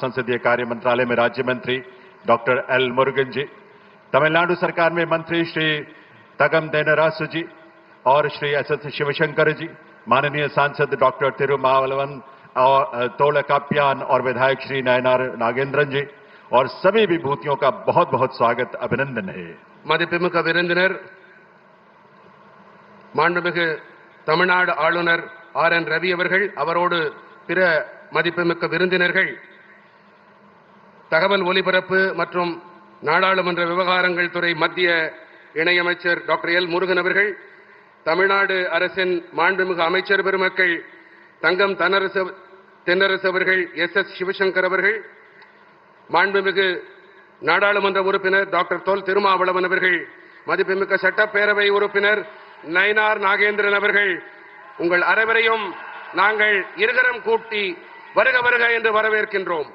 संसदीय कार्य मंत्रालय में राज्य मंत्री डॉक्टर एल मुरुगन जी, तमिलनाडु सरकार में मंत्री श्री तगम देनरासु जी और श्री एस शिवशंकर जी, माननीय सांसद डॉक्टर तिरुमावलवन और तोलकाप्यान और विधायक श्री नयनार नागेंद्रन जी और सभी विभूतियों का बहुत बहुत स्वागत अभिनंदन है। மதிப்புமிக்க விருந்தினர் மாண்புமிகு தமிழ்நாடு ஆளுநர் ஆர்.என். ரவி அவர்கள், அவரோடு பிற மதிப்புமிக்க விருந்தினர்கள், தகவல் ஒலிபரப்பு மற்றும் நாடாளுமன்ற விவகாரங்கள் துறை மத்திய இணையமைச்சர் டாக்டர் எல் முருகன் அவர்கள், தமிழ்நாடு அரசின் மாண்புமிகு அமைச்சர் பெருமக்கள் தங்கம் தென்னரசு அவர்கள், எஸ் சிவசங்கர் அவர்கள், மாண்புமிகு நாடாளுமன்ற உறுப்பினர் டாக்டர் தொல் திருமாவளவன் அவர்கள், மதிப்புமிக்க சட்டப்பேரவை உறுப்பினர் நயனார் நாகேந்திரன் அவர்கள், உங்கள் அனைவரையும் நாங்கள் இருகரம் கூட்டி வருக வருக என்று வரவேற்கின்றோம்.